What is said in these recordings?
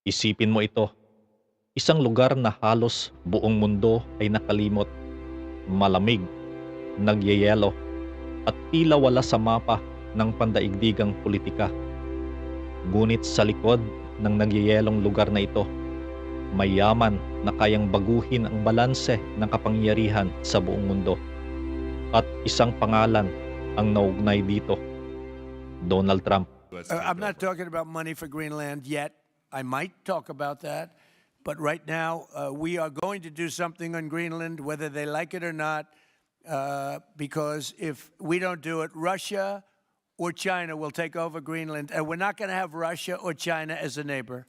Isipin mo ito, isang lugar na halos buong mundo ay nakalimot, malamig, nagyayelo, at tila wala sa mapa ng pandaigdigang politika. Ngunit sa likod ng nagyayelong lugar na ito, mayaman na kayang baguhin ang balanse ng kapangyarihan sa buong mundo. At isang pangalan ang naugnay dito, Donald Trump. I'm not talking about money for Greenland yet. I might talk about that. But right now, we are going to do something on Greenland, whether they like it or not, because if we don't do it, Russia or China will take over Greenland, and we're not going to have Russia or China as a neighbor.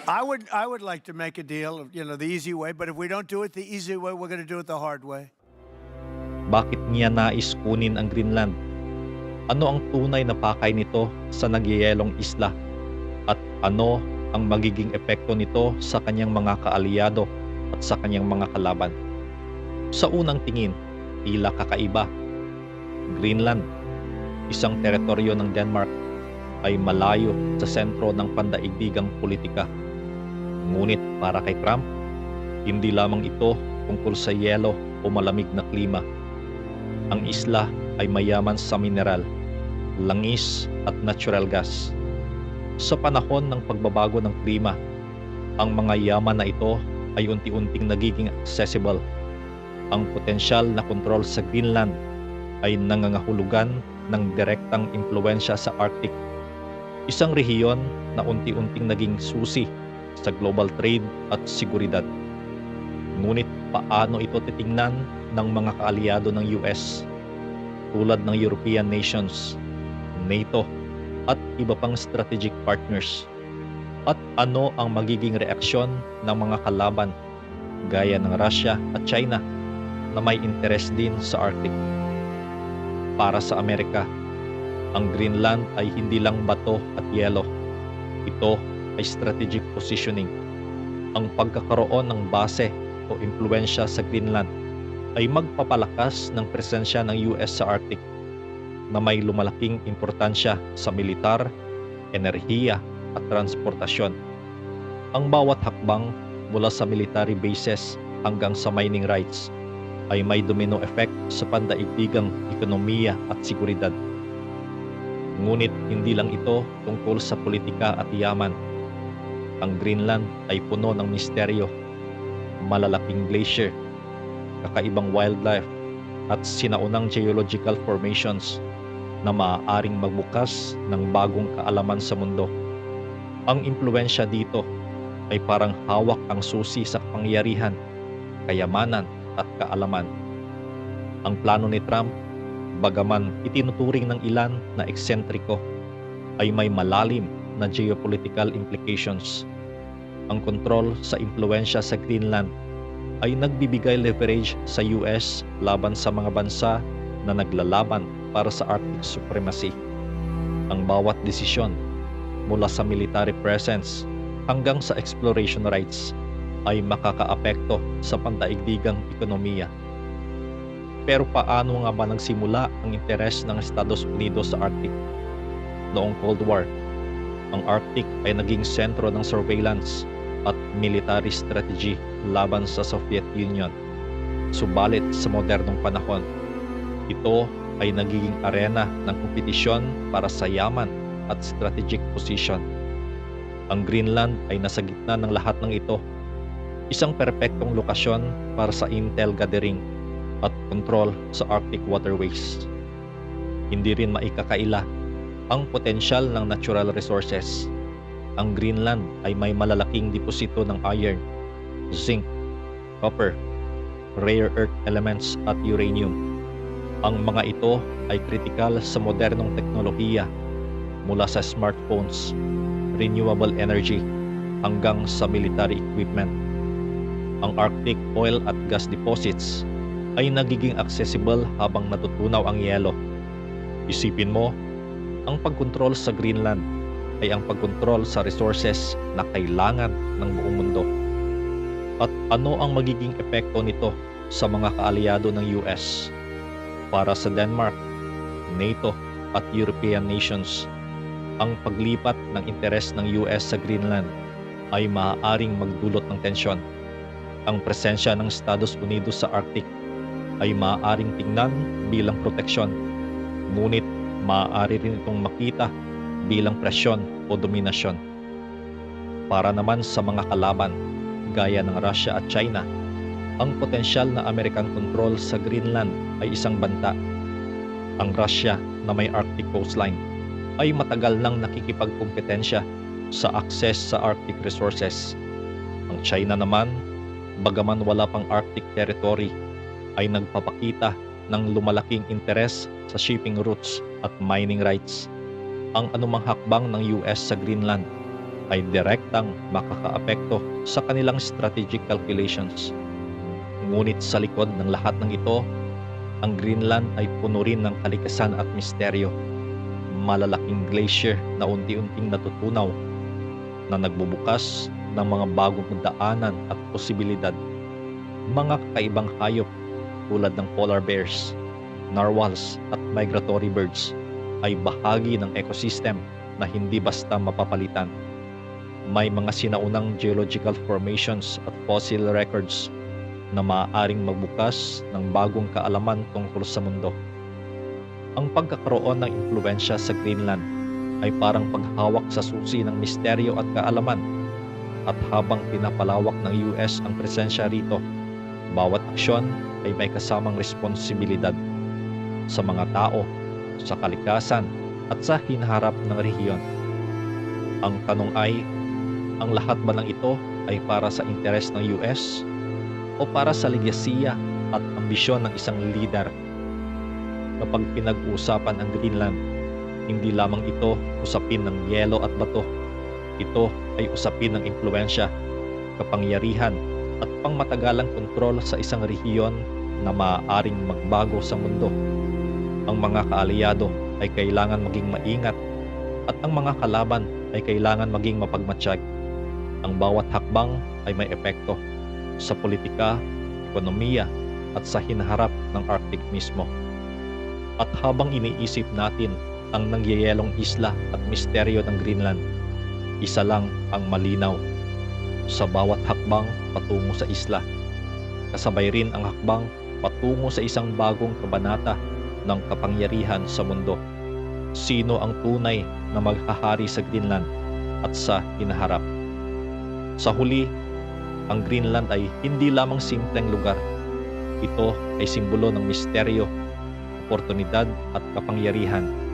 I would like to make a deal, the easy way, but if we don't do it the easy way, we're going to do it the hard way. Bakit niya nais kunin ang Greenland? Ano ang tunay na pakay nito sa nagyayelong isla? At ano ang magiging epekto nito sa kanyang mga kaalyado at sa kanyang mga kalaban? Sa unang tingin, tila kakaiba. Greenland, isang teritoryo ng Denmark, ay malayo sa sentro ng pandaigdigang politika. Ngunit para kay Trump, hindi lamang ito tungkol sa yelo o malamig na klima. Ang isla ay mayaman sa mineral, langis at natural gas. Sa panahon ng pagbabago ng klima, ang mga yaman na ito ay unti-unting nagiging accessible. Ang potensyal na kontrol sa Greenland ay nangangahulugan ng direktang impluwensya sa Arctic, isang rehiyon na unti-unting naging susi sa global trade at seguridad. Ngunit paano ito titingnan ng mga kaalyado ng US tulad ng European nations, NATO, at iba pang strategic partners? At ano ang magiging reaksyon ng mga kalaban gaya ng Russia at China na may interes din sa Arctic? Para sa Amerika, ang Greenland ay hindi lang bato at yelo. Ito ay strategic positioning. Ang pagkakaroon ng base o impluensya sa Greenland ay magpapalakas ng presensya ng US sa Arctic na may lumalaking importansya sa militar, enerhiya at transportasyon. Ang bawat hakbang mula sa military bases hanggang sa mining rights ay may domino effect sa pandaigdigang ekonomiya at seguridad. Ngunit hindi lang ito tungkol sa politika at yaman. Ang Greenland ay puno ng misteryo, malalaking glacier, kakaibang wildlife at sinaunang geological formations na maaaring magbukas ng bagong kaalaman sa mundo. Ang impluwensya dito ay parang hawak ang susi sa kapangyarihan, kayamanan at kaalaman. Ang plano ni Trump, bagaman itinuturing ng ilan na eksentriko, ay may malalim na geopolitical implications. Ang kontrol sa impluwensya sa Greenland ay nagbibigay leverage sa US laban sa mga bansa na naglalaban para sa Arctic supremacy. Ang bawat desisyon, mula sa military presence hanggang sa exploration rights, ay makakaapekto sa pandaigdigang ekonomiya. Pero paano nga ba nagsimula ang interes ng Estados Unidos sa Arctic? Noong Cold War, ang Arctic ay naging sentro ng surveillance at military strategy laban sa Soviet Union. Subalit sa modernong panahon, ito ay nagiging arena ng kompetisyon para sa yaman at strategic position. Ang Greenland ay nasa gitna ng lahat ng ito, isang perpektong lokasyon para sa intel gathering at control sa Arctic waterways. Hindi rin maikakaila ang potensyal ng natural resources. Ang Greenland ay may malalaking deposito ng iron, zinc, copper, rare earth elements at uranium. Ang mga ito ay kritikal sa modernong teknolohiya, mula sa smartphones, renewable energy, hanggang sa military equipment. Ang Arctic oil at gas deposits ay nagiging accessible habang natutunaw ang yelo. Isipin mo, ang pagkontrol sa Greenland ay ang pagkontrol sa resources na kailangan ng buong mundo. At ano ang magiging epekto nito sa mga kaalyado ng US? Para sa Denmark, NATO at European nations, ang paglipat ng interes ng US sa Greenland ay maaaring magdulot ng tensyon. Ang presensya ng Estados Unidos sa Arctic ay maaaring tingnan bilang proteksyon, ngunit maaari rin itong makita bilang presyon o dominasyon. Para naman sa mga kalaban, gaya ng Russia at China, ang potensyal na American control sa Greenland ay isang banta. Ang Russia na may Arctic coastline ay matagal nang nakikipagkompetensya sa access sa Arctic resources. Ang China naman, bagaman wala pang Arctic territory, ay nagpapakita ng lumalaking interes sa shipping routes at mining rights. Ang anumang hakbang ng US sa Greenland ay direktang makakaapekto sa kanilang strategic calculations. Ngunit sa likod ng lahat ng ito, ang Greenland ay puno rin ng kalikasan at misteryo. Malalaking glacier na unti-unting natutunaw na nagbubukas ng mga bagong daanan at posibilidad. Mga kakaibang hayop tulad ng polar bears, narwhals at migratory birds ay bahagi ng ecosystem na hindi basta mapapalitan. May mga sinaunang geological formations at fossil records na maaaring magbukas ng bagong kaalaman tungkol sa mundo. Ang pagkakaroon ng impluwensya sa Greenland ay parang paghawak sa susi ng misteryo at kaalaman. At habang pinapalawak ng US ang presensya rito, bawat aksyon ay may kasamang responsibilidad sa mga tao, sa kalikasan at sa hinaharap ng rehiyon. Ang tanong ay, ang lahat ba ng ito ay para sa interes ng US o para sa legasiya at ambisyon ng isang lider? Kapag pinag-uusapan ang Greenland, hindi lamang ito usapin ng yelo at bato. Ito ay usapin ng impluwensya, kapangyarihan at pangmatagalang kontrol sa isang rehiyon na maaaring magbago sa mundo. Ang mga kaalyado ay kailangan maging maingat at ang mga kalaban ay kailangan maging mapagmatsyag. Ang bawat hakbang ay may epekto sa politika, ekonomiya at sa hinaharap ng Arctic mismo. At habang iniisip natin ang nangyayelong isla at misteryo ng Greenland, isa lang ang malinaw. Sa bawat hakbang patungo sa isla, kasabay rin ang hakbang patungo sa isang bagong kabanata ng kapangyarihan sa mundo. Sino ang tunay na maghahari sa Greenland at sa hinaharap? Sa huli, ang Greenland ay hindi lamang simpleng lugar. Ito ay simbolo ng misteryo, oportunidad at kapangyarihan.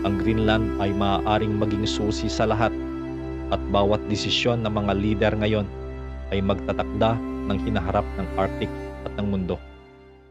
Ang Greenland ay maaaring maging susi sa lahat at bawat desisyon ng mga lider ngayon ay magtatakda ng hinaharap ng Arctic at ng mundo.